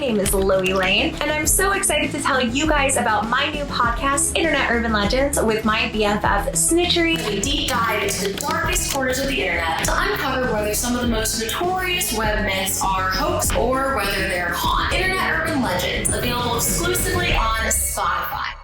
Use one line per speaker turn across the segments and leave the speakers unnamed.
name is LoeyLane, and I'm so excited to tell you guys about my new podcast, Internet Urban Legends, with my BFF Snitchery.
We deep dive into the darkest corners of the internet to uncover whether some of the most notorious web myths are hoax or whether they're con. Internet Urban Legends, available exclusively on Spotify.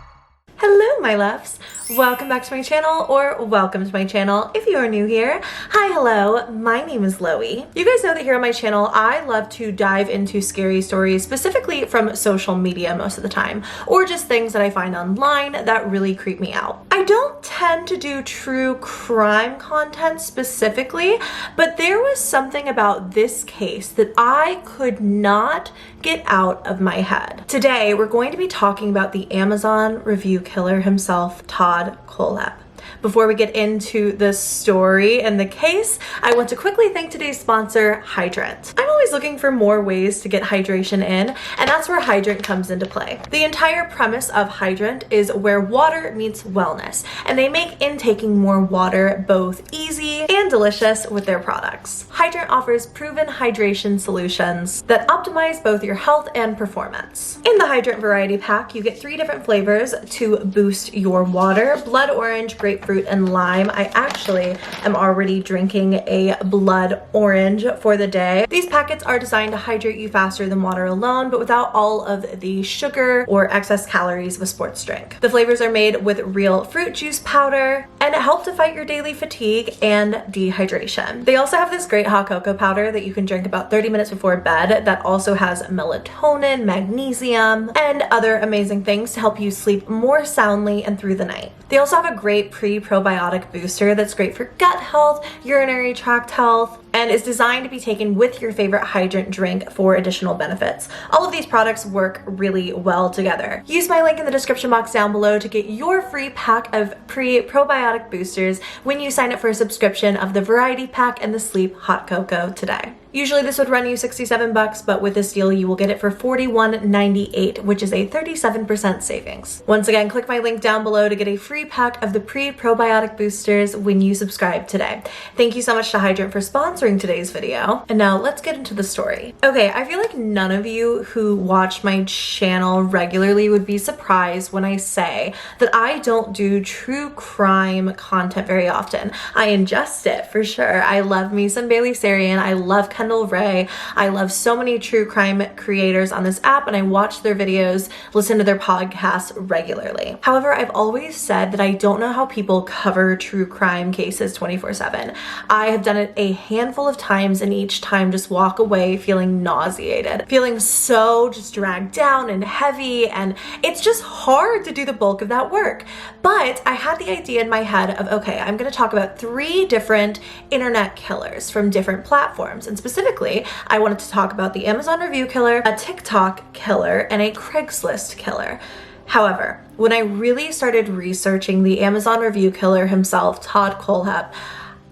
Hello, my loves. Welcome back to my channel, or welcome to my channel if you are new here. Hi, hello, my name is Loey. You guys know that here on my channel, I love to dive into scary stories, specifically from social media most of the time, or just things that I find online that really creep me out. I don't tend to do true crime content specifically, but there was something about this case that I could not get out of my head. Today, we're going to be talking about the Amazon review killer himself, Todd Kohlepp. Before we get into the story and the case, I want to quickly thank today's sponsor, Hydrant. I'm always looking for more ways to get hydration in, and that's where Hydrant comes into play. The entire premise of Hydrant is where water meets wellness, and they make intaking more water both easy and delicious with their products. Hydrant offers proven hydration solutions that optimize both your health and performance. In the Hydrant variety pack, you get 3 different flavors to boost your water: blood orange, grapefruit, and lime. I actually am already drinking a blood orange for the day. These packets are designed to hydrate you faster than water alone, but without all of the sugar or excess calories of a sports drink. The flavors are made with real fruit juice powder and help to fight your daily fatigue and dehydration. They also have this great hot cocoa powder that you can drink about 30 minutes before bed that also has melatonin, magnesium, and other amazing things to help you sleep more soundly and through the night. They also have a great pre-probiotic booster that's great for gut health, urinary tract health, and is designed to be taken with your favorite Hydrant drink for additional benefits. All of these products work really well together. Use my link in the description box down below to get your free pack of pre-probiotic boosters when you sign up for a subscription of the variety pack and the sleep hot cocoa today. Usually this would run you $67, but with this deal you will get it for $41.98, which is a 37% savings. Once again, click my link down below to get a free pack of the pre-probiotic boosters when you subscribe today. Thank you so much to Hydrant for sponsoring today's video. And now let's get into the story. Okay, I feel like none of you who watch my channel regularly would be surprised when I say that I don't do true crime content very often. I ingest it for sure. I love me some Bailey Sarian. I love Kendall Ray. I love so many true crime creators on this app, and I watch their videos, listen to their podcasts regularly. However, I've always said that I don't know how people cover true crime cases 24/7. I have done it a handful of times, and each time just walk away feeling nauseated, feeling so just dragged down and heavy, and it's just hard to do the bulk of that work. But I had the idea in my head of, okay, I'm going to talk about 3 different internet killers from different platforms, and specifically, I wanted to talk about the Amazon review killer, a TikTok killer, and a Craigslist killer. However, when I really started researching the Amazon review killer himself, Todd Kohlepp,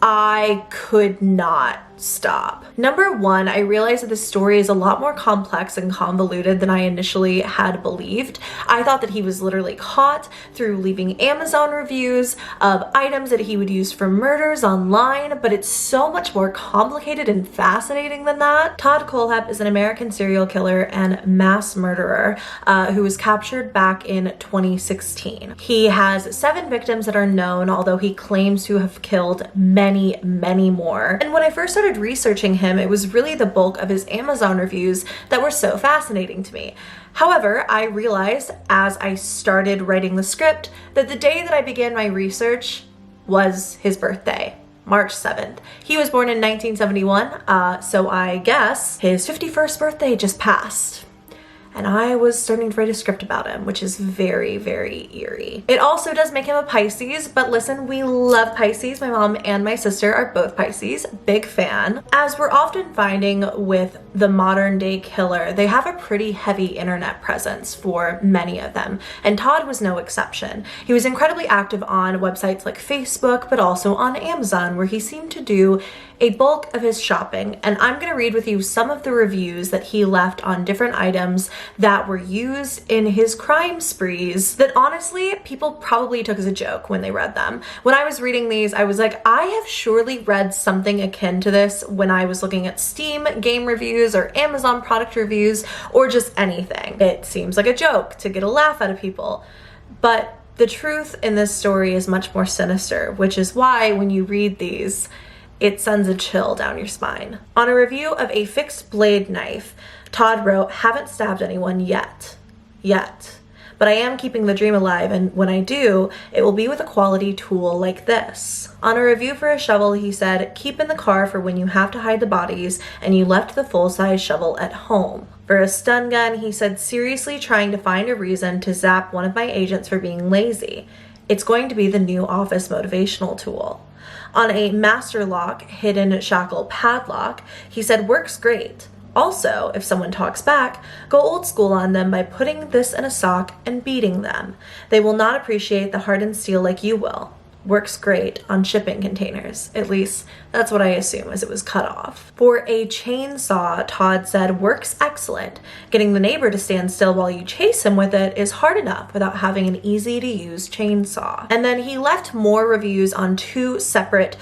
I could not stop. Number 1, I realized that this story is a lot more complex and convoluted than I initially had believed. I thought that he was literally caught through leaving Amazon reviews of items that he would use for murders online, but it's so much more complicated and fascinating than that. Todd Kohlepp is an American serial killer and mass murderer who was captured back in 2016. He has 7 victims that are known, although he claims to have killed many, many more. And when I first started researching him, it was really the bulk of his Amazon reviews that were so fascinating to me. However, I realized as I started writing the script that the day that I began my research was his birthday, March 7th. He was born in 1971, so I guess his 51st birthday just passed. And I was starting to write a script about him, which is very, very eerie. It also does make him a Pisces, but listen, we love Pisces. My mom and my sister are both Pisces, big fan. As we're often finding with the modern day killer, they have a pretty heavy internet presence for many of them, and Todd was no exception. He was incredibly active on websites like Facebook, but also on Amazon, where he seemed to do a bulk of his shopping, and I'm going to read with you some of the reviews that he left on different items that were used in his crime sprees that honestly people probably took as a joke when they read them. When I was reading these, I was like, I have surely read something akin to this when I was looking at Steam game reviews or Amazon product reviews or just anything. It seems like a joke to get a laugh out of people, but the truth in this story is much more sinister, which is why when you read these, it sends a chill down your spine. On a review of a fixed blade knife, Todd wrote, "Haven't stabbed anyone yet. But I am keeping the dream alive, and when I do, it will be with a quality tool like this." On a review for a shovel, he said, "Keep in the car for when you have to hide the bodies and you left the full-size shovel at home." For a stun gun, he said, "Seriously trying to find a reason to zap one of my agents for being lazy. It's going to be the new office motivational tool." On a master lock hidden shackle padlock, he said, "Works great. Also, if someone talks back, go old school on them by putting this in a sock and beating them. They will not appreciate the hardened steel like you will. Works great on shipping containers." At least that's what I assume, as it was cut off. For a chainsaw, Todd said, "Works excellent. Getting the neighbor to stand still while you chase him with it is hard enough without having an easy to use chainsaw." And then he left more reviews on two separate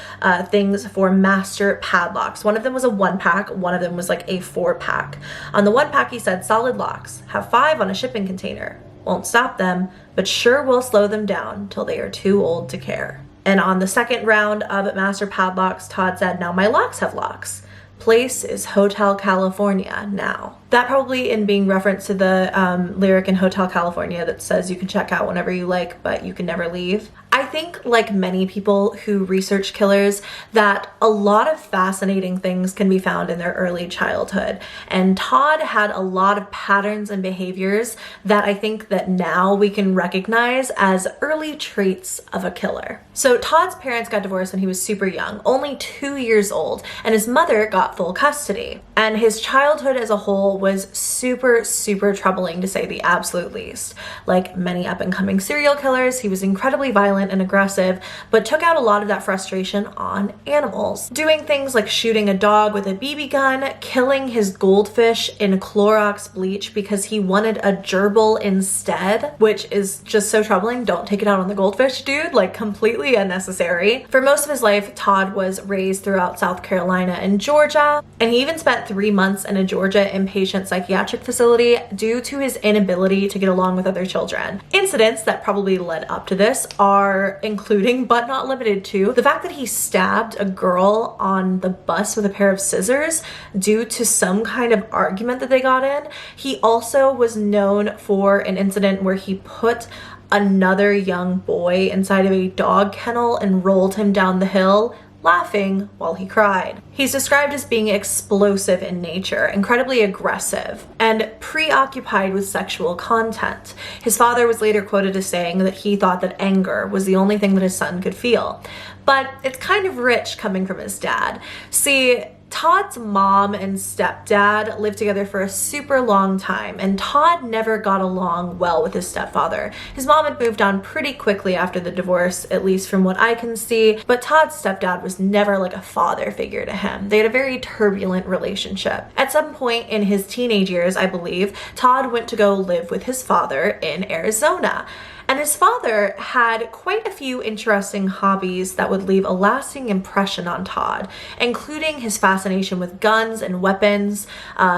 things for master padlocks. One of them was a 1-pack, one of them was like a 4-pack. On the 1-pack, he said, "Solid locks. Have 5 on a shipping container. Won't stop them, but sure will slow them down till they are too old to care." And on the second round of master padlocks, Todd said, "Now my locks have locks. Place is Hotel California now." That probably in being referenced to the lyric in Hotel California that says you can check out whenever you like, but you can never leave. I think, like many people who research killers, that a lot of fascinating things can be found in their early childhood. And Todd had a lot of patterns and behaviors that I think that now we can recognize as early traits of a killer. So Todd's parents got divorced when he was super young, only 2 years old, and his mother got full custody. And his childhood as a whole was super, super troubling, to say the absolute least. Like many up-and-coming serial killers, he was incredibly violent and aggressive, but took out a lot of that frustration on animals. Doing things like shooting a dog with a BB gun, killing his goldfish in Clorox bleach because he wanted a gerbil instead, which is just so troubling. Don't take it out on the goldfish, dude. Like, completely unnecessary. For most of his life, Todd was raised throughout South Carolina and Georgia, and he even spent 3 months in a Georgia inpatient psychiatric facility due to his inability to get along with other children. Incidents that probably led up to this are including, but not limited to, the fact that he stabbed a girl on the bus with a pair of scissors due to some kind of argument that they got in. He also was known for an incident where he put another young boy inside of a dog kennel and rolled him down the hill, laughing while he cried. He's described as being explosive in nature, incredibly aggressive, and preoccupied with sexual content. His father was later quoted as saying that he thought that anger was the only thing that his son could feel. But it's kind of rich coming from his dad. See, Todd's mom and stepdad lived together for a super long time, and Todd never got along well with his stepfather. His mom had moved on pretty quickly after the divorce, at least from what I can see, but Todd's stepdad was never like a father figure to him. They had a very turbulent relationship. At some point in his teenage years, I believe, Todd went to go live with his father in Arizona. And his father had quite a few interesting hobbies that would leave a lasting impression on Todd, including his fascination with guns and weapons,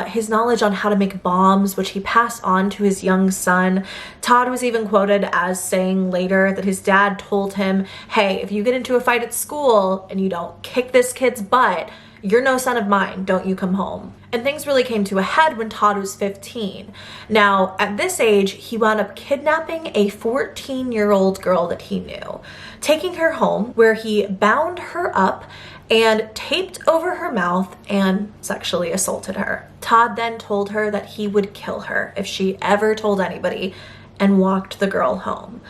his knowledge on how to make bombs, which he passed on to his young son. Todd was even quoted as saying later that his dad told him, "Hey, if you get into a fight at school and you don't kick this kid's butt, you're no son of mine, don't you come home." And things really came to a head when Todd was 15. Now, at this age, he wound up kidnapping a 14-year-old girl that he knew, taking her home where he bound her up and taped over her mouth and sexually assaulted her. Todd then told her that he would kill her if she ever told anybody, and walked the girl home.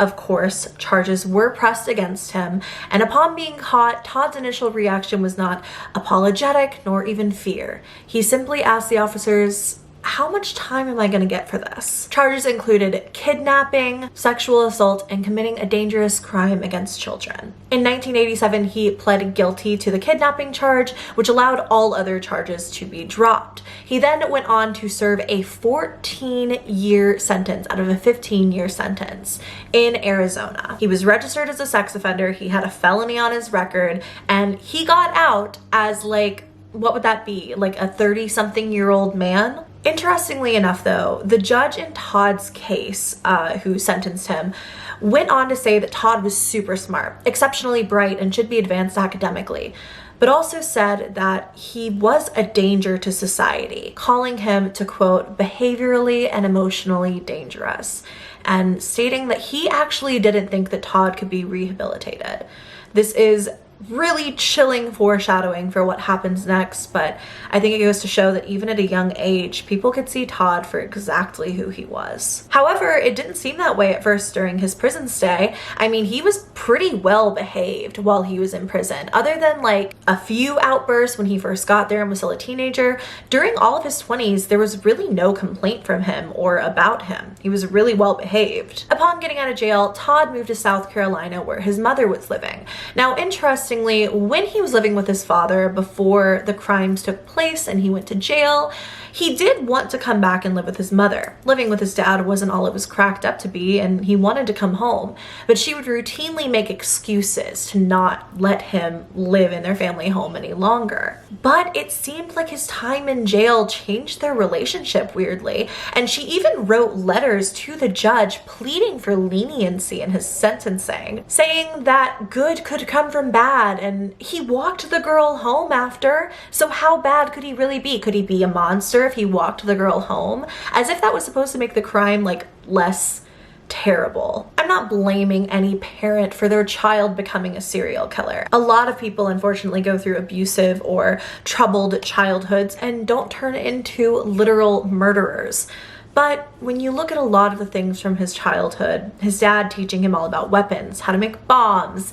Of course, charges were pressed against him, and upon being caught, Todd's initial reaction was not apologetic nor even fear. He simply asked the officers, how much time am I gonna get for this? Charges included kidnapping, sexual assault, and committing a dangerous crime against children. In 1987, he pled guilty to the kidnapping charge, which allowed all other charges to be dropped. He then went on to serve a 14-year sentence out of a 15-year sentence in Arizona. He was registered as a sex offender, he had a felony on his record, and he got out as like, what would that be? Like a 30-something-year-old man? Interestingly enough, though, the judge in Todd's case, who sentenced him, went on to say that Todd was super smart, exceptionally bright, and should be advanced academically, but also said that he was a danger to society, calling him to, quote, behaviorally and emotionally dangerous, and stating that he actually didn't think that Todd could be rehabilitated. This is really chilling foreshadowing for what happens next, but I think it goes to show that even at a young age, people could see Todd for exactly who he was. However, it didn't seem that way at first during his prison stay. I mean, he was pretty well behaved while he was in prison. Other than like a few outbursts when he first got there and was still a teenager, during all of his 20s, there was really no complaint from him or about him. He was really well behaved. Upon getting out of jail, Todd moved to South Carolina where his mother was living. Now, interestingly, when he was living with his father before the crimes took place and he went to jail, he did want to come back and live with his mother. Living with his dad wasn't all it was cracked up to be, and he wanted to come home, but she would routinely make excuses to not let him live in their family home any longer. But it seemed like his time in jail changed their relationship weirdly, and she even wrote letters to the judge pleading for leniency in his sentencing, saying that good could come from bad, and he walked the girl home after, so how bad could he really be? Could he be a monster if he walked the girl home? As if that was supposed to make the crime like less terrible. I'm not blaming any parent for their child becoming a serial killer. A lot of people unfortunately go through abusive or troubled childhoods and don't turn into literal murderers. But when you look at a lot of the things from his childhood, his dad teaching him all about weapons, how to make bombs,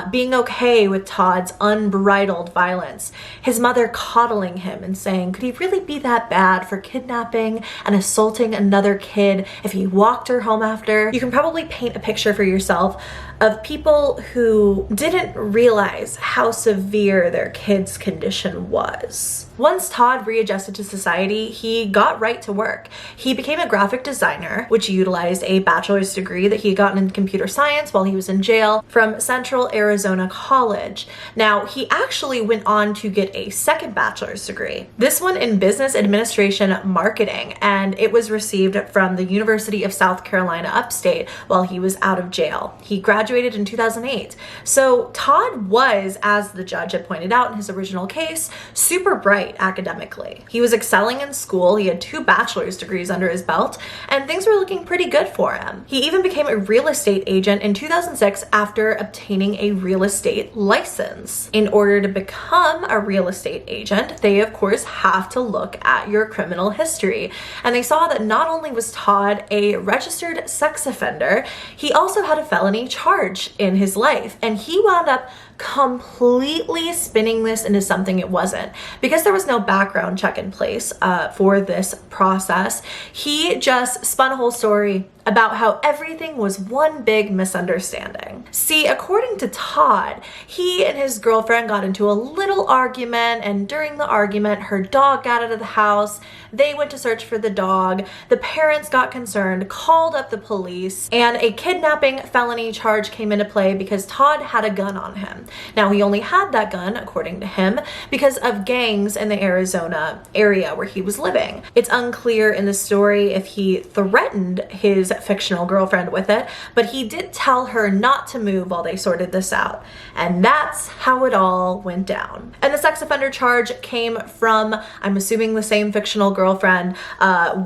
being okay with Todd's unbridled violence, his mother coddling him and saying, could he really be that bad for kidnapping and assaulting another kid if he walked her home after? You can probably paint a picture for yourself of people who didn't realize how severe their kid's condition was. Once Todd readjusted to society, he got right to work. He became a graphic designer, which utilized a bachelor's degree that he had gotten in computer science while he was in jail from Central Arizona College. Now, he actually went on to get a second bachelor's degree, this one in business administration marketing, and it was received from the University of South Carolina upstate while he was out of jail. He graduated in 2008. So Todd was, as the judge had pointed out in his original case, super bright academically. He was excelling in school, he had 2 bachelor's degrees under his belt, and things were looking pretty good for him. He even became a real estate agent in 2006 after obtaining a real estate license. In order to become a real estate agent, they of course have to look at your criminal history, and they saw that not only was Todd a registered sex offender, he also had a felony charge in his life, and he wound up completely spinning this into something it wasn't. Because there was no background check in place for this process, he just spun a whole story about how everything was one big misunderstanding. See, according to Todd, he and his girlfriend got into a little argument, and during the argument, her dog got out of the house. They went to search for the dog. The parents got concerned, called up the police, and a kidnapping felony charge came into play because Todd had a gun on him. Now, he only had that gun, according to him, because of gangs in the Arizona area where he was living. It's unclear in the story if he threatened his fictional girlfriend with it, but he did tell her not to move while they sorted this out. And that's how it all went down. And the sex offender charge came from, I'm assuming, the same fictional girlfriend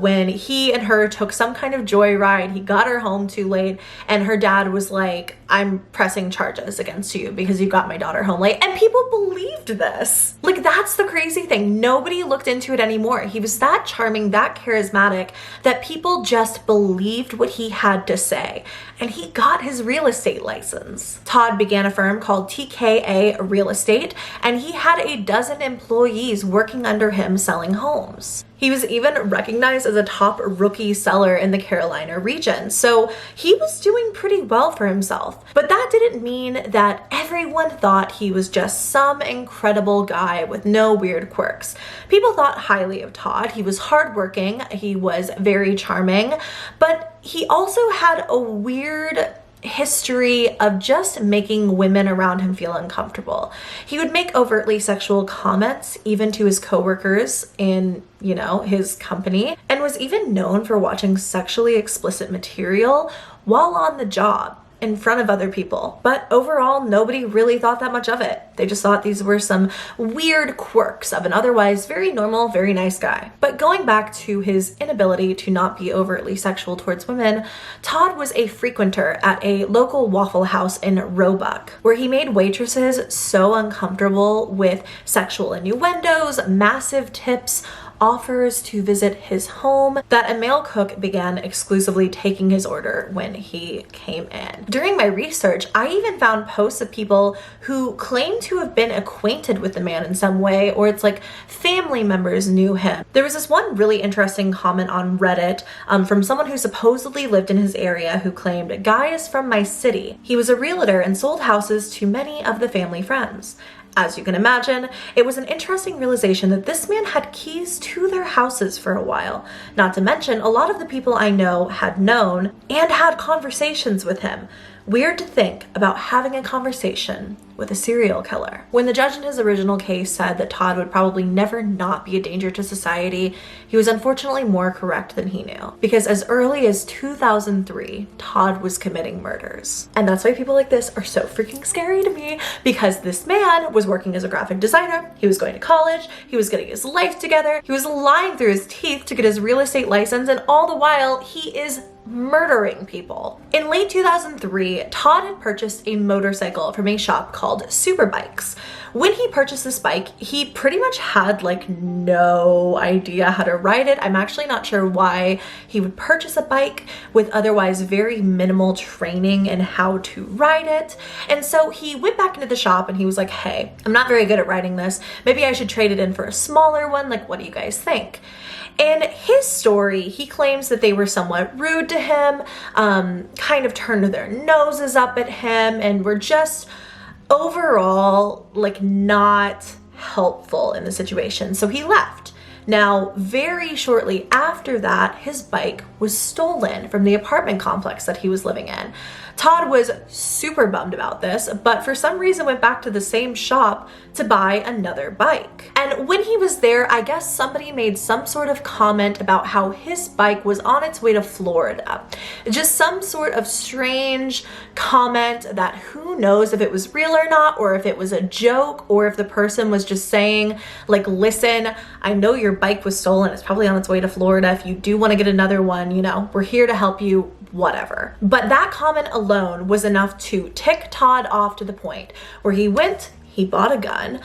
when he and her took some kind of joyride. He got her home too late, and her dad was like, I'm pressing charges against you because you got my daughter home late. And people believed this. Like, that's the crazy thing. Nobody looked into it anymore. He was that charming, that charismatic, that people just believed what he had to say. And he got his real estate license. Todd began a firm called TKA Real Estate, and he had a dozen employees working under him selling homes. He was even recognized as a top rookie seller in the Carolina region, so he was doing pretty well for himself. But that didn't mean that everyone thought he was just some incredible guy with no weird quirks. People thought highly of Todd. He was hardworking, he was very charming, but he also had a weird history of just making women around him feel uncomfortable. He would make overtly sexual comments even to his coworkers in, his company, and was even known for watching sexually explicit material while on the job in front of other people. But overall, nobody really thought that much of it. They just thought these were some weird quirks of an otherwise very normal, very nice guy. But going back to his inability to not be overtly sexual towards women, Todd was a frequenter at a local Waffle House in Roebuck, where he made waitresses so uncomfortable with sexual innuendos, massive tips, offers to visit his home, that a male cook began exclusively taking his order when he came in. During my research, I even found posts of people who claimed to have been acquainted with the man in some way, or it's like family members knew him. There was this one really interesting comment on Reddit from someone who supposedly lived in his area who claimed, "Guy is from my city. He was a realtor and sold houses to many of the family friends." As you can imagine, it was an interesting realization that this man had keys to their houses for a while. Not to mention, a lot of the people I know had known and had conversations with him. Weird to think about having a conversation with a serial killer. When the judge in his original case said that Todd would probably never not be a danger to society, he was unfortunately more correct than he knew. Because as early as 2003, Todd was committing murders. And that's why people like this are so freaking scary to me, because this man was working as a graphic designer, he was going to college, he was getting his life together, he was lying through his teeth to get his real estate license, and all the while he is murdering people. In late 2003, Todd had purchased a motorcycle from a shop called Superbikes. When he purchased this bike, he pretty much had no idea how to ride it. I'm actually not sure why he would purchase a bike with otherwise very minimal training in how to ride it. And so he went back into the shop and he was like, "Hey, I'm not very good at riding this. Maybe I should trade it in for a smaller one. What do you guys think?" In his story, he claims that they were somewhat rude to him, kind of turned their noses up at him, and were just overall not helpful in the situation. So he left. Now, very shortly after that, his bike was stolen from the apartment complex that he was living in. Todd was super bummed about this, but for some reason went back to the same shop to buy another bike. And when he was there, I guess somebody made some sort of comment about how his bike was on its way to Florida. Just some sort of strange comment that who knows if it was real or not, or if it was a joke, or if the person was just saying, listen, I know your bike was stolen. It's probably on its way to Florida. If you do want to get another one, we're here to help you, whatever. But that comment alone was enough to tick Todd off to the point where he bought a gun,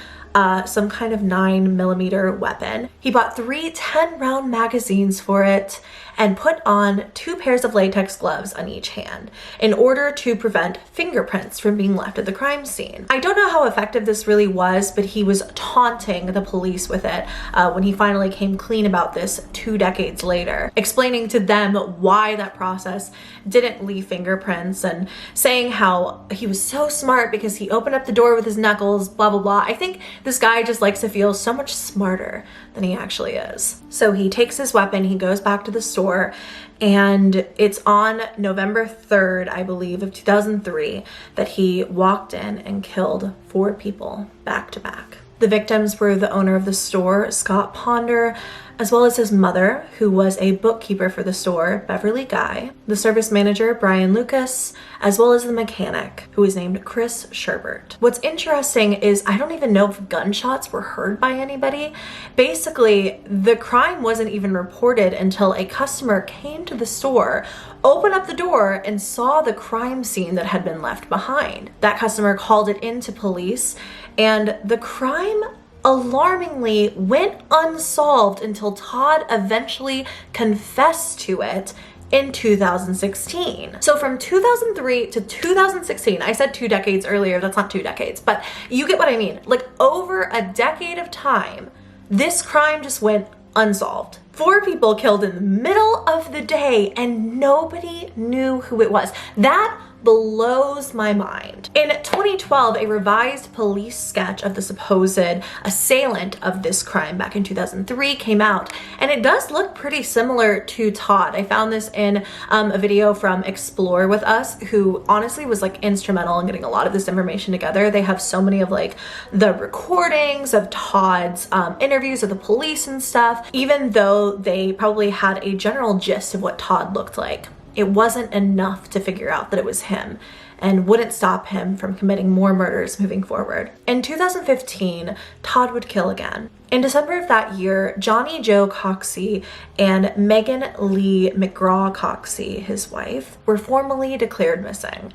some kind of 9mm weapon. He bought 3 10-round magazines for it and put on 2 pairs of latex gloves on each hand in order to prevent fingerprints from being left at the crime scene. I don't know how effective this really was, but he was taunting the police with it when he finally came clean about this 2 decades later, explaining to them why that process didn't leave fingerprints and saying how he was so smart because he opened up the door with his knuckles, blah, blah, blah. I think this guy just likes to feel so much smarter than he actually is. So he takes his weapon, he goes back to the store, and it's on November 3rd, I believe, of 2003 that he walked in and killed 4 people back to back. The victims were the owner of the store, Scott Ponder, as well as his mother, who was a bookkeeper for the store, Beverly Guy, the service manager, Brian Lucas, as well as the mechanic, who was named Chris Sherbert. What's interesting is I don't even know if gunshots were heard by anybody. Basically, the crime wasn't even reported until a customer came to the store, opened up the door, and saw the crime scene that had been left behind. That customer called it in to police, and the crime alarmingly went unsolved until Todd eventually confessed to it in 2016. So from 2003 to 2016, I said 2 decades earlier, that's not 2 decades, but you get what I mean. Over a decade of time, this crime just went unsolved. 4 people killed in the middle of the day and nobody knew who it was. That blows my mind. In 2012, a revised police sketch of the supposed assailant of this crime back in 2003 came out, and it does look pretty similar to Todd. I found this in a video from Explore With Us, who honestly was like instrumental in getting a lot of this information together. They have so many of like the recordings of Todd's interviews with the police and stuff, even though they probably had a general gist of what Todd looked like. It wasn't enough to figure out that it was him and wouldn't stop him from committing more murders moving forward. In 2015, Todd would kill again. In December of that year, Johnny Joe Coxey and Megan Lee McGraw Coxey, his wife, were formally declared missing.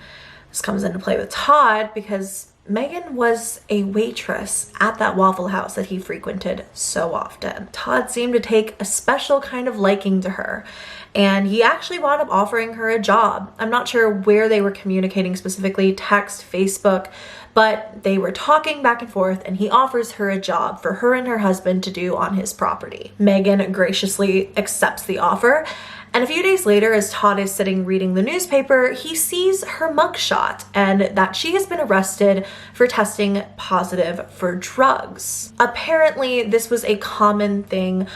This comes into play with Todd because Megan was a waitress at that Waffle House that he frequented so often. Todd seemed to take a special kind of liking to her, and he actually wound up offering her a job. I'm not sure where they were communicating specifically, text, Facebook, but they were talking back and forth, and he offers her a job for her and her husband to do on his property. Megan graciously accepts the offer. And a few days later, as Todd is sitting reading the newspaper, he sees her mugshot and that she has been arrested for testing positive for drugs. Apparently, this was a common thing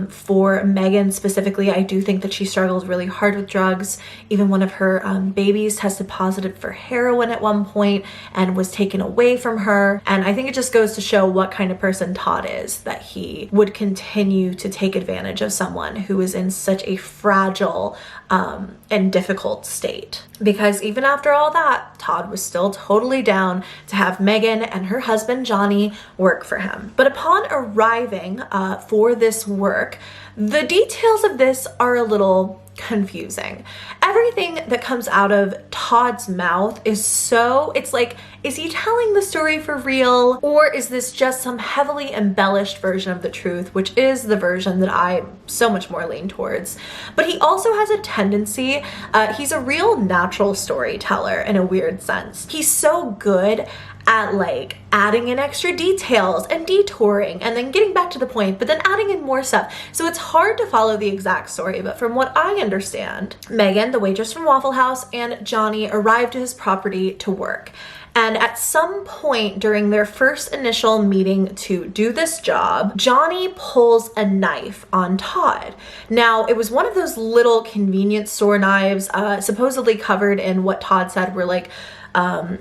for Megan specifically. I do think that she struggled really hard with drugs. Even one of her babies tested positive for heroin at one point and was taken away from her. And I think it just goes to show what kind of person Todd is, that he would continue to take advantage of someone who is in such a fragile and difficult state. Because even after all that, Todd was still totally down to have Megan and her husband Johnny work for him. But upon arriving for this work, the details of this are a little confusing. Everything that comes out of Todd's mouth is so, it's like, is he telling the story for real, or is this just some heavily embellished version of the truth, which is the version that I so much more lean towards. But he also has a tendency, he's a real natural storyteller in a weird sense. He's so good at like adding in extra details and detouring and then getting back to the point, but then adding in more stuff. So it's hard to follow the exact story, but from what I understand, Megan, the waitress from Waffle House, and Johnny arrived to his property to work. And at some point during their first initial meeting to do this job, Johnny pulls a knife on Todd. Now, it was one of those little convenience store knives, supposedly covered in what Todd said were like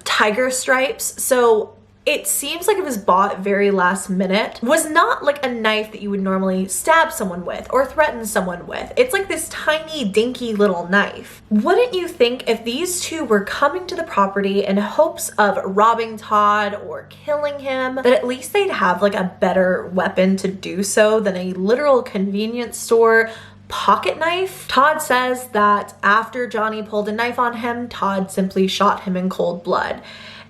tiger stripes. So it seems like it was bought very last minute. Was not like a knife that you would normally stab someone with or threaten someone with. It's like this tiny, dinky little knife. Wouldn't you think if these two were coming to the property in hopes of robbing Todd or killing him, that at least they'd have like a better weapon to do so than a literal convenience store pocket knife? Todd says that after Johnny pulled a knife on him, Todd simply shot him in cold blood.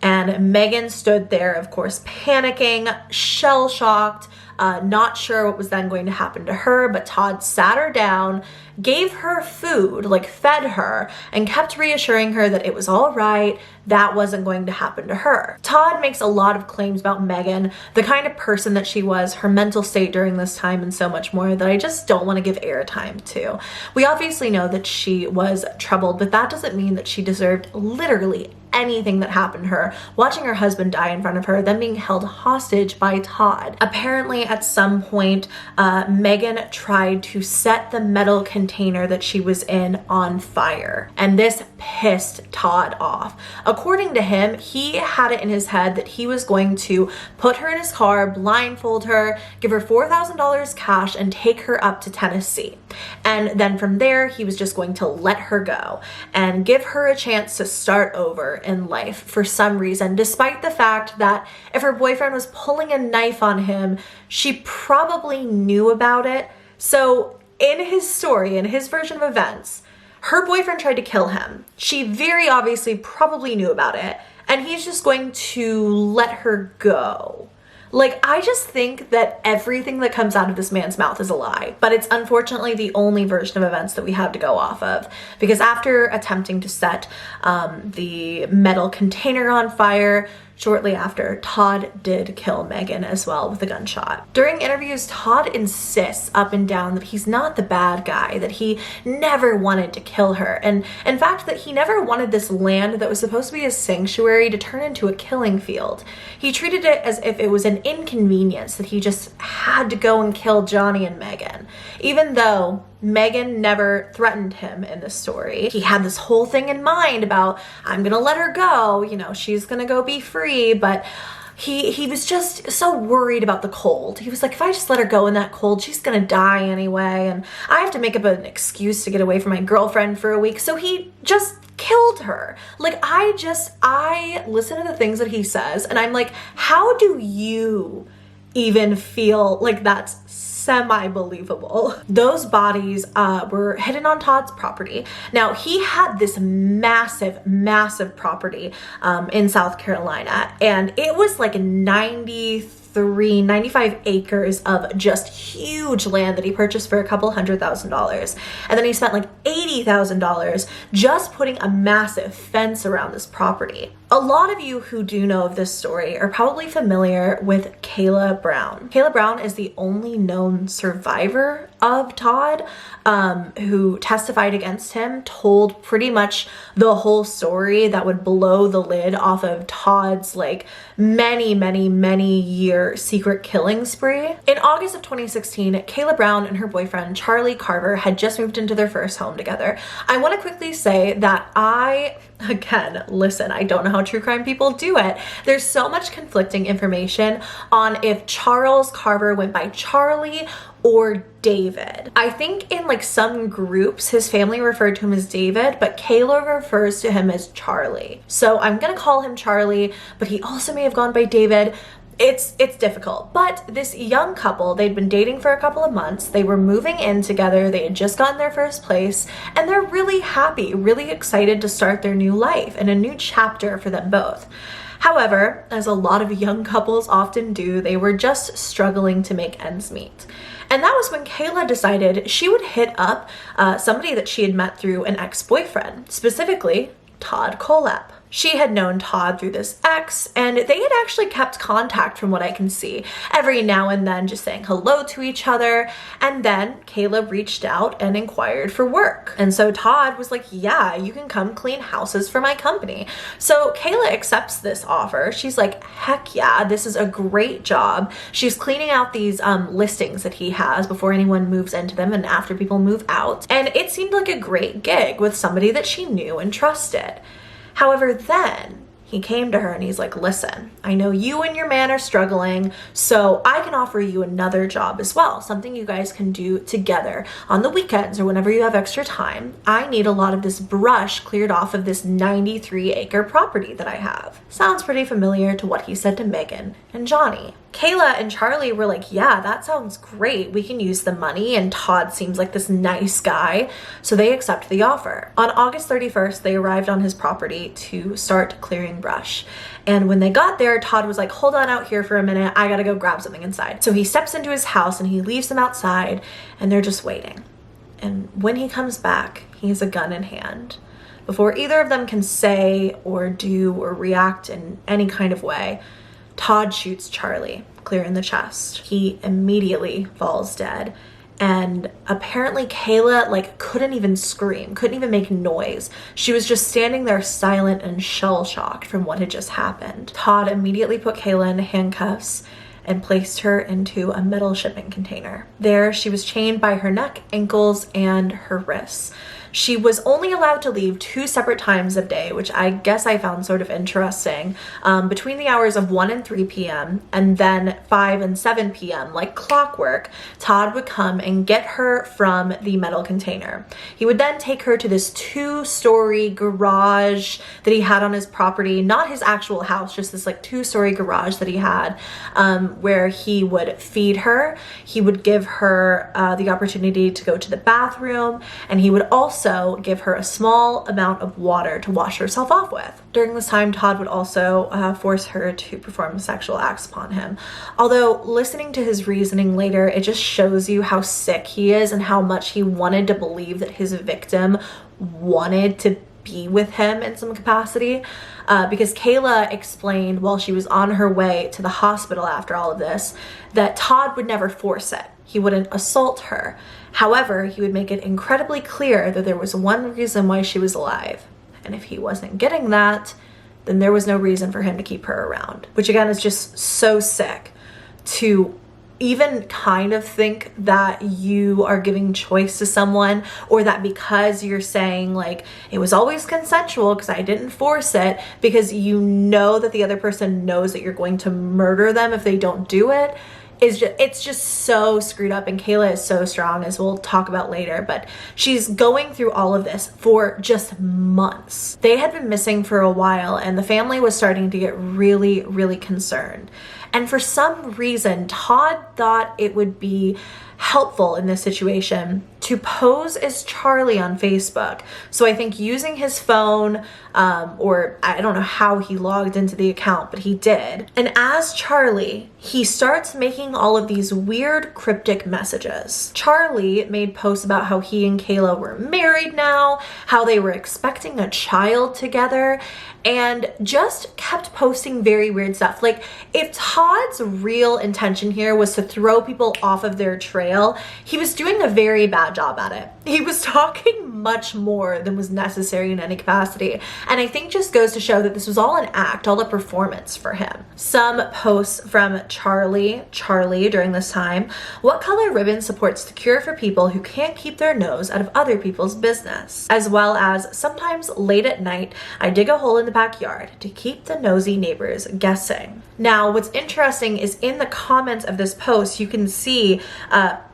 And Megan stood there, of course, panicking, shell-shocked, not sure what was then going to happen to her, but Todd sat her down, gave her food, like fed her, and kept reassuring her that it was all right, that wasn't going to happen to her. Todd makes a lot of claims about Megan, the kind of person that she was, her mental state during this time, and so much more that I just don't want to give airtime to. We obviously know that she was troubled, but that doesn't mean that she deserved literally anything that happened to her, watching her husband die in front of her, then being held hostage by Todd. Apparently, at some point, Megan tried to set the metal container that she was in on fire, and this pissed Todd off. According to him, he had it in his head that he was going to put her in his car, blindfold her, give her $4,000 cash, and take her up to Tennessee. And then from there, he was just going to let her go and give her a chance to start over in life for some reason, despite the fact that if her boyfriend was pulling a knife on him, she probably knew about it. So in his story, in his version of events, her boyfriend tried to kill him. She very obviously probably knew about it, and he's just going to let her go. Like, I just think that everything that comes out of this man's mouth is a lie, but it's unfortunately the only version of events that we have to go off of, because after attempting to set the metal container on fire, Shortly after, Todd did kill Megan as well with a gunshot. During interviews, Todd insists up and down that he's not the bad guy, that he never wanted to kill her, and in fact that he never wanted this land that was supposed to be a sanctuary to turn into a killing field. He treated it as if it was an inconvenience that he just had to go and kill Johnny and Megan, even though Megan never threatened him in this story. He had this whole thing in mind about, I'm gonna let her go, you know, she's gonna go be free, but he was just so worried about the cold. He was like, if I just let her go in that cold, she's gonna die anyway, and I have to make up an excuse to get away from my girlfriend for a week, so he just killed her. Like, I listen to the things that he says, and I'm like, how do you even feel like that's semi-believable? Those bodies were hidden on Todd's property. Now, he had this massive property in South Carolina, and it was like 95 acres of just huge land that he purchased for a couple $100,000. And then he spent like $80,000 just putting a massive fence around this property. A lot of you who do know of this story are probably familiar with Kayla Brown. Kayla Brown is the only known survivor of Todd, who testified against him, told pretty much the whole story that would blow the lid off of Todd's like many year secret killing spree. In August of 2016, Kayla Brown and her boyfriend Charlie Carver had just moved into their first home together. I want to quickly say that again, listen, I don't know how true crime people do it. There's so much conflicting information on if Charles Carver went by Charlie or David. I think in like some groups, his family referred to him as David, but Kayla refers to him as Charlie. So I'm gonna call him Charlie, but he also may have gone by David. It's difficult, but this young couple, they'd been dating for a couple of months, they were moving in together, they had just gotten their first place, and they're really happy, really excited to start their new life and a new chapter for them both. However, as a lot of young couples often do, they were just struggling to make ends meet. And that was when Kayla decided she would hit up somebody that she had met through an ex-boyfriend, specifically Todd Kohlepp. She had known Todd through this ex, and they had actually kept contact from what I can see, every now and then just saying hello to each other. And then Kayla reached out and inquired for work. And so Todd was like, yeah, you can come clean houses for my company. So Kayla accepts this offer. She's like, heck yeah, this is a great job. She's cleaning out these listings that he has before anyone moves into them and after people move out. And it seemed like a great gig with somebody that she knew and trusted. However, then he came to her and he's like, listen, I know you and your man are struggling, so I can offer you another job as well, something you guys can do together on the weekends or whenever you have extra time. I need a lot of this brush cleared off of this 93-acre property that I have. Sounds pretty familiar to what he said to Megan and Johnny. Kayla and Charlie were like, yeah, that sounds great. We can use the money, and Todd seems like this nice guy. So they accept the offer. On August 31st, they arrived on his property to start clearing brush. And when they got there, Todd was like, hold on out here for a minute. I gotta go grab something inside. So he steps into his house and he leaves them outside, and they're just waiting. And when he comes back, he has a gun in hand. Before either of them can say or do or react in any kind of way, Todd shoots Charlie clear in the chest. He immediately falls dead. And apparently Kayla couldn't even scream, couldn't even make noise. She was just standing there silent and shell-shocked from what had just happened. Todd immediately put Kayla in handcuffs and placed her into a metal shipping container. There, she was chained by her neck, ankles, and her wrists. She was only allowed to leave 2 separate times of day, which I guess I found sort of interesting, between the hours of 1 and 3 p.m. and then 5 and 7 p.m. Like clockwork, Todd would come and get her from the metal container. He would then take her to this 2-story garage that he had on his property, not his actual house, just this 2-story garage that he had, where he would feed her. He would give her the opportunity to go to the bathroom, and he would also give her a small amount of water to wash herself off with. During this time, Todd would also force her to perform sexual acts upon him. Although listening to his reasoning later, it just shows you how sick he is and how much he wanted to believe that his victim wanted to be with him in some capacity, because Kayla explained while she was on her way to the hospital after all of this that Todd would never force it. He wouldn't assault her. However, he would make it incredibly clear that there was one reason why she was alive. And if he wasn't getting that, then there was no reason for him to keep her around. Which again is just so sick to even kind of think that you are giving choice to someone, or that because you're saying like it was always consensual because I didn't force it, because you know that the other person knows that you're going to murder them if they don't do it, it's just so screwed up. And Kayla is so strong, as we'll talk about later, but she's going through all of this for just months. They had been missing for a while, and the family was starting to get really, really concerned. And for some reason, Todd thought it would be helpful in this situation to pose as Charlie on Facebook. So I think using his phone, or I don't know how he logged into the account, but he did. And as Charlie, he starts making all of these weird cryptic messages. Charlie made posts about how he and Kayla were married now, how they were expecting a child together, and just kept posting very weird stuff. Like, if Todd's real intention here was to throw people off of their trail, he was doing a very bad job at it. He was talking much more than was necessary in any capacity. And I think just goes to show that this was all an act, all a performance for him. Some posts from Charlie during this time: what color ribbon supports the cure for people who can't keep their nose out of other people's business? As well as, sometimes late at night, I dig a hole in the backyard to keep the nosy neighbors guessing. Now, what's interesting is in the comments of this post, you can see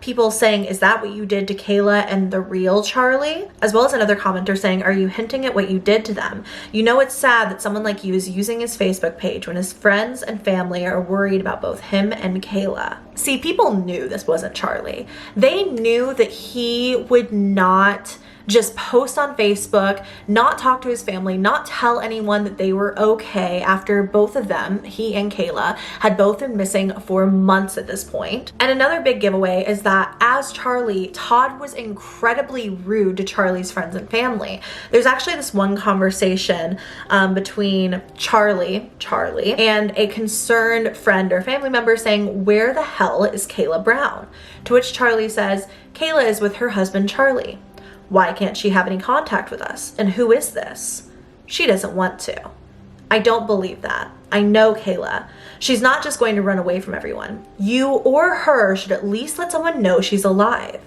people saying, is that what you did to Kayla and the real Charlie? As well as another commenter saying, are you hinting at what you did to them? You know it's sad that someone like you is using his Facebook page when his friends and family are worried about both him and Kayla. See, people knew this wasn't Charlie. They knew that he would not just post on Facebook, not talk to his family, not tell anyone that they were okay after both of them, he and Kayla, had both been missing for months at this point. And another big giveaway is that as Charlie, Todd was incredibly rude to Charlie's friends and family. There's actually this one conversation between Charlie, and a concerned friend or family member saying, where the hell is Kayla Brown? To which Charlie says, Kayla is with her husband, Charlie. Why can't she have any contact with us? And who is this? She doesn't want to. I don't believe that. I know Kayla. She's not just going to run away from everyone. You or her should at least let someone know she's alive.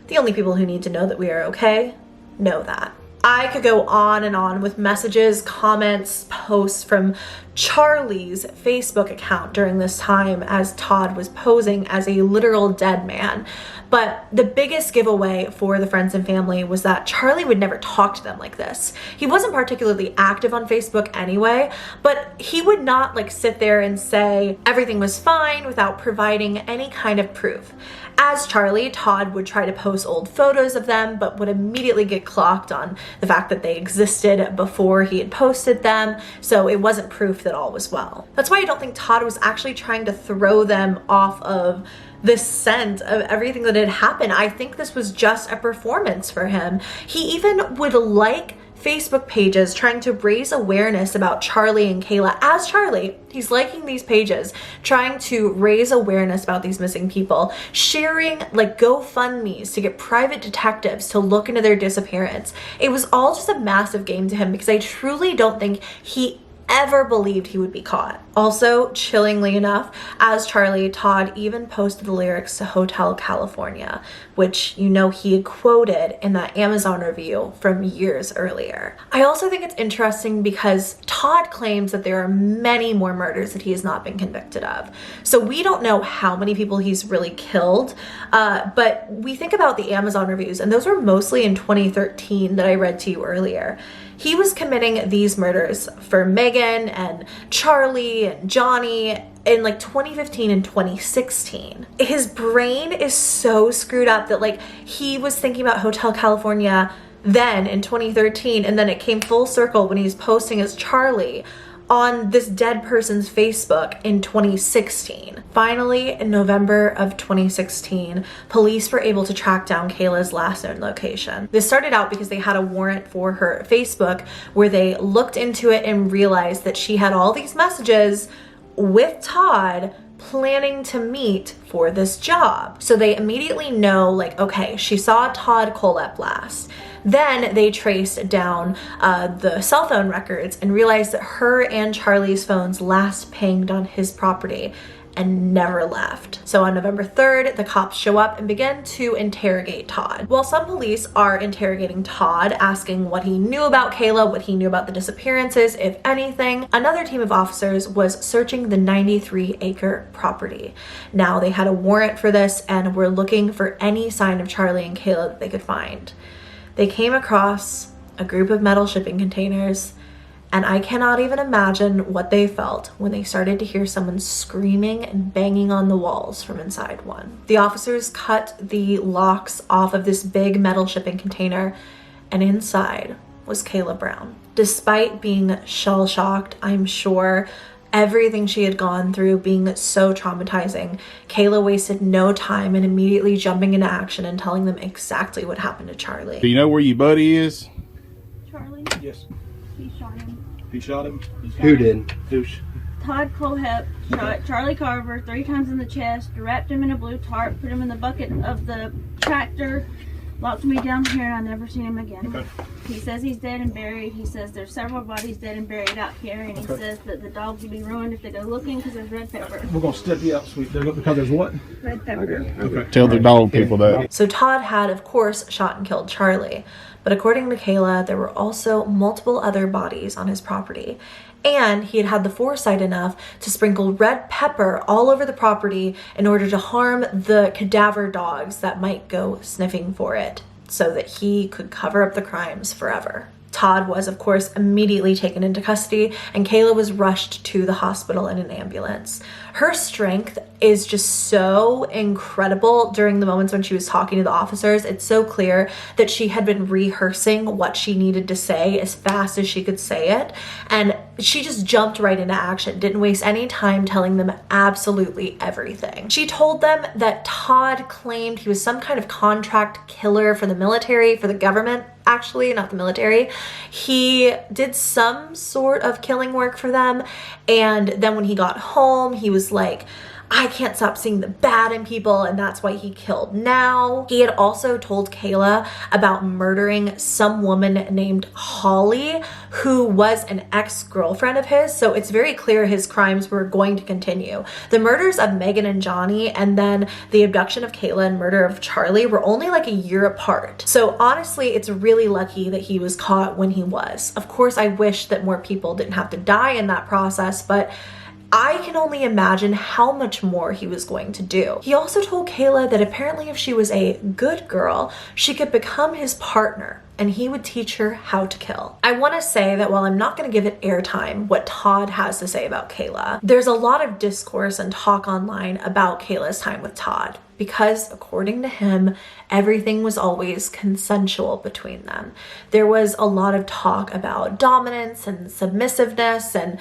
The only people who need to know that we are okay know that. I could go on and on with messages, comments, posts from Charlie's Facebook account during this time as Todd was posing as a literal dead man. But the biggest giveaway for the friends and family was that Charlie would never talk to them like this. He wasn't particularly active on Facebook anyway, but he would not like sit there and say everything was fine without providing any kind of proof. As Charlie, Todd would try to post old photos of them, but would immediately get clocked on the fact that they existed before he had posted them, so it wasn't proof that all was well. That's why I don't think Todd was actually trying to throw them off of the scent of everything that had happened. I think this was just a performance for him. He even would like Facebook pages trying to raise awareness about Charlie and Kayla. As Charlie, he's liking these pages, trying to raise awareness about these missing people, sharing like GoFundMes to get private detectives to look into their disappearance. It was all just a massive game to him because I truly don't think he ever believed he would be caught. Also, chillingly enough, as Charlie, Todd even posted the lyrics to Hotel California, which you know he had quoted in that Amazon review from years earlier. I also think it's interesting because Todd claims that there are many more murders that he has not been convicted of. So we don't know how many people he's really killed, but we think about the Amazon reviews, and those were mostly in 2013 that I read to you earlier. He was committing these murders for Megan and Charlie and Johnny in like 2015 and 2016. His brain is so screwed up that like he was thinking about Hotel California then in 2013, and then it came full circle when he's posting as Charlie on this dead person's Facebook in 2016. Finally, in November of 2016, police were able to track down Kayla's last known location. This started out because they had a warrant for her Facebook where they looked into it and realized that she had all these messages with Todd planning to meet for this job. So they immediately know, like, okay, she saw Todd Kohlepp last. Then they traced down the cell phone records and realized that her and Charlie's phones last pinged on his property and never left. So on November 3rd, the cops show up and begin to interrogate Todd. While some police are interrogating Todd, asking what he knew about Kayla, what he knew about the disappearances, if anything, another team of officers was searching the 93-acre property. Now, they had a warrant for this and were looking for any sign of Charlie and Kayla that they could find. They came across a group of metal shipping containers, and I cannot even imagine what they felt when they started to hear someone screaming and banging on the walls from inside one. The officers cut the locks off of this big metal shipping container, and inside was Kayla Brown. Despite being shell-shocked, I'm sure, everything she had gone through being so traumatizing, Kayla wasted no time in immediately jumping into action and telling them exactly what happened to Charlie.
Do you know where your buddy is?
Charlie?
Yes.
He shot him.
He shot him?
Who did?
Douche.
Todd Kohlepp shot Charlie Carver 3 times in the chest, wrapped him in a blue tarp, put him in the bucket of the tractor, locked me down here, and I never seen him again.
Okay.
He says he's dead and buried. He says there's several bodies dead and buried out here, and he says that the dogs will be ruined if they go looking because there's red pepper.
We're going to step you up, sweet. Because there's what?
Red pepper.
Okay.
Tell the dog people that.
So Todd had, of course, shot and killed Charlie, but according to Kayla, there were also multiple other bodies on his property. And he had had the foresight enough to sprinkle red pepper all over the property in order to harm the cadaver dogs that might go sniffing for it so that he could cover up the crimes forever. Todd was, of course, immediately taken into custody, and Kayla was rushed to the hospital in an ambulance. Her strength is just so incredible during the moments when she was talking to the officers. It's so clear that she had been rehearsing what she needed to say as fast as she could say it, and she just jumped right into action, didn't waste any time telling them absolutely everything. She told them that Todd claimed he was some kind of contract killer for the military, for the government, actually, not the military. He did some sort of killing work for them, and then when he got home, he was like, I can't stop seeing the bad in people, and that's why he killed now. He had also told Kayla about murdering some woman named Holly, who was an ex-girlfriend of his, so it's very clear his crimes were going to continue. The murders of Megan and Johnny, and then the abduction of Kayla and murder of Charlie were only like a year apart. So honestly, it's really lucky that he was caught when he was. Of course, I wish that more people didn't have to die in that process, but I can only imagine how much more he was going to do. He also told Kayla that apparently if she was a good girl, she could become his partner and he would teach her how to kill. I want to say that while I'm not going to give it airtime, what Todd has to say about Kayla, there's a lot of discourse and talk online about Kayla's time with Todd, because according to him, everything was always consensual between them. There was a lot of talk about dominance and submissiveness and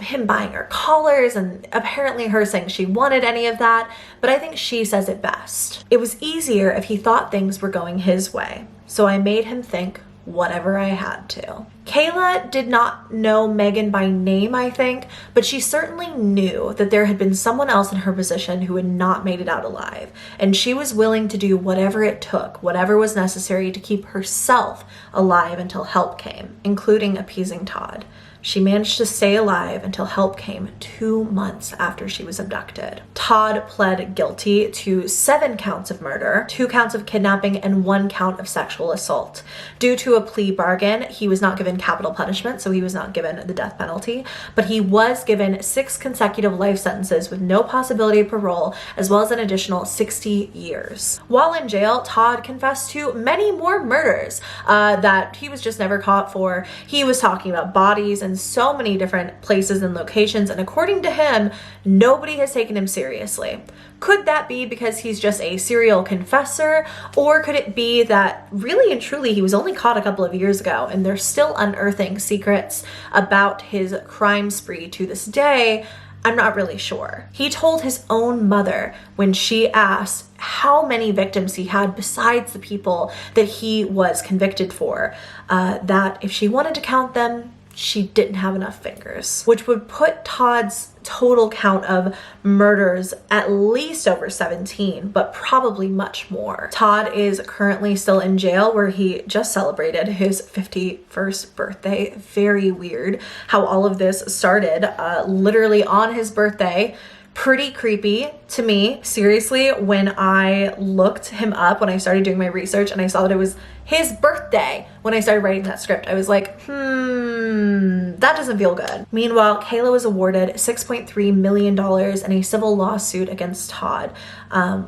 him buying her collars, and apparently her saying she wanted any of that, but I think she says it best. It was easier if he thought things were going his way, so I made him think whatever I had to. Kayla did not know Megan by name, I think, but she certainly knew that there had been someone else in her position who had not made it out alive, and she was willing to do whatever it took, whatever was necessary to keep herself alive until help came, including appeasing Todd. She managed to stay alive until help came 2 months after she was abducted. Todd pled guilty to 7 counts of murder, 2 counts of kidnapping, and 1 count of sexual assault. Due to a plea bargain, he was not given capital punishment, so he was not given the death penalty, but he was given 6 consecutive life sentences with no possibility of parole, as well as an additional 60 years. While in jail, Todd confessed to many more murders that he was just never caught for. He was talking about bodies and in so many different places and locations, and according to him, nobody has taken him seriously. Could that be because he's just a serial confessor, or could it be that really and truly he was only caught a couple of years ago and they're still unearthing secrets about his crime spree to this day? I'm not really sure. He told his own mother when she asked how many victims he had besides the people that he was convicted for, that if she wanted to count them, she didn't have enough fingers, which would put Todd's total count of murders at least over 17, but probably much more. Todd is currently still in jail where he just celebrated his 51st birthday. Very weird how all of this started, literally on his birthday. Pretty creepy to me, seriously, when I looked him up, when I started doing my research and I saw that it was his birthday when I started writing that script. I was like, that doesn't feel good. Meanwhile, Kayla was awarded $6.3 million in a civil lawsuit against Todd,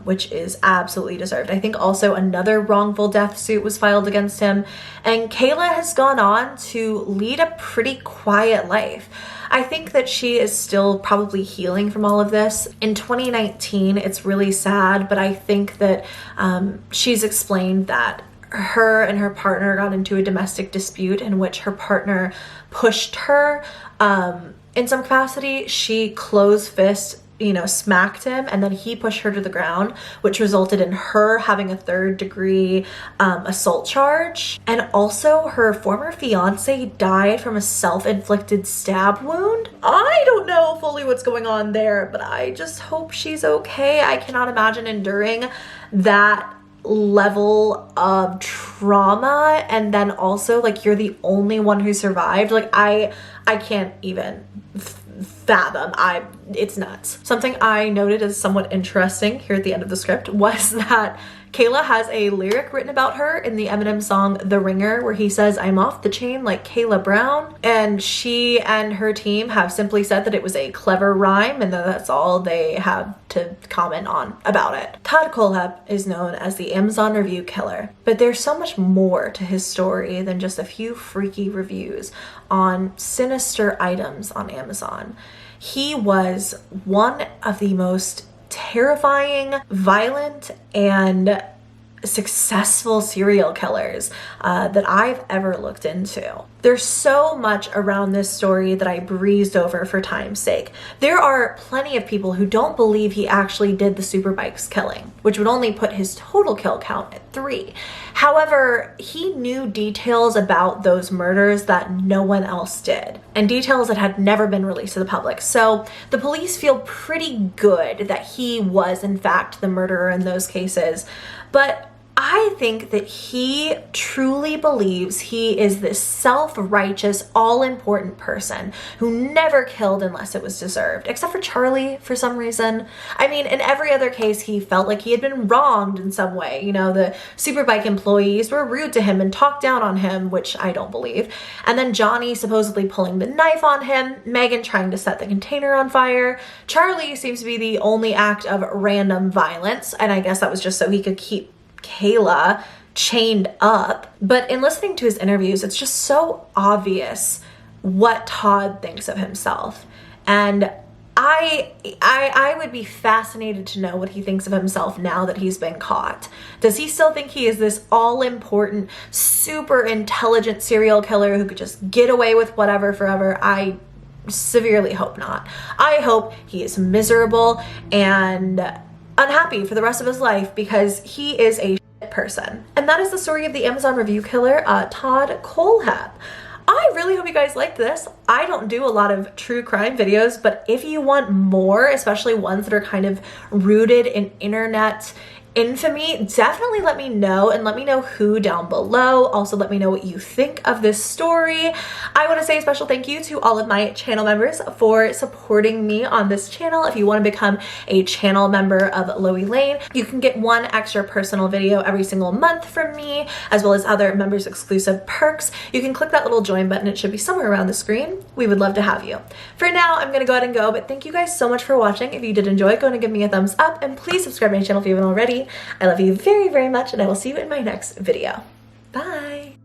which is absolutely deserved. I think also another wrongful death suit was filed against him, and Kayla has gone on to lead a pretty quiet life. I think that she is still probably healing from all of this. In 2019, it's really sad, but I think that she's explained that her and her partner got into a domestic dispute in which her partner pushed her in some capacity. She closed fist, smacked him, and then he pushed her to the ground, which resulted in her having a 3rd-degree assault charge. And also her former fiance died from a self-inflicted stab wound. I don't know fully what's going on there, but I just hope she's okay. I cannot imagine enduring that level of trauma, and then also like you're the only one who survived. Like I can't even fathom. It's nuts. Something I noted as somewhat interesting here at the end of the script was that Kayla has a lyric written about her in the Eminem song The Ringer, where he says, "I'm off the chain like Kayla Brown," and she and her team have simply said that it was a clever rhyme and that that's all they have to comment on about it. Todd Kohlepp is known as the Amazon review killer, but there's so much more to his story than just a few freaky reviews on sinister items on Amazon. He was one of the most terrifying, violent, and successful serial killers that I've ever looked into. There's so much around this story that I breezed over for time's sake. There are plenty of people who don't believe he actually did the Superbike's killing, which would only put his total kill count at 3. However, he knew details about those murders that no one else did, and details that had never been released to the public. So the police feel pretty good that he was in fact the murderer in those cases, but I think that he truly believes he is this self-righteous, all-important person who never killed unless it was deserved, except for Charlie for some reason. I mean, in every other case, he felt like he had been wronged in some way. The Superbike employees were rude to him and talked down on him, which I don't believe. And then Johnny supposedly pulling the knife on him, Megan trying to set the container on fire. Charlie seems to be the only act of random violence, and I guess that was just so he could keep Kayla chained up. But in listening to his interviews, it's just so obvious what Todd thinks of himself. And I would be fascinated to know what he thinks of himself now that he's been caught. Does he still think he is this all-important, super intelligent serial killer who could just get away with whatever forever? I severely hope not. I hope he is miserable and unhappy for the rest of his life because he is a shit person. And that is the story of the Amazon review killer, Todd Kohlepp. I really hope you guys liked this. I don't do a lot of true crime videos, but if you want more, especially ones that are kind of rooted in internet infamy, definitely let me know, and let me know who down below. Also, let me know what you think of this story. I want to say a special thank you to all of my channel members for supporting me on this channel. If you want to become a channel member of LoeyLane, you can get one extra personal video every single month from me, as well as other members exclusive perks. You can click that little join button. It should be somewhere around the screen. We would love to have you. For now, I'm going to go ahead and go, but thank you guys so much for watching. If you did enjoy, go ahead and give me a thumbs up, and please subscribe to my channel if you haven't already. I love you very, very much, and I will see you in my next video. Bye!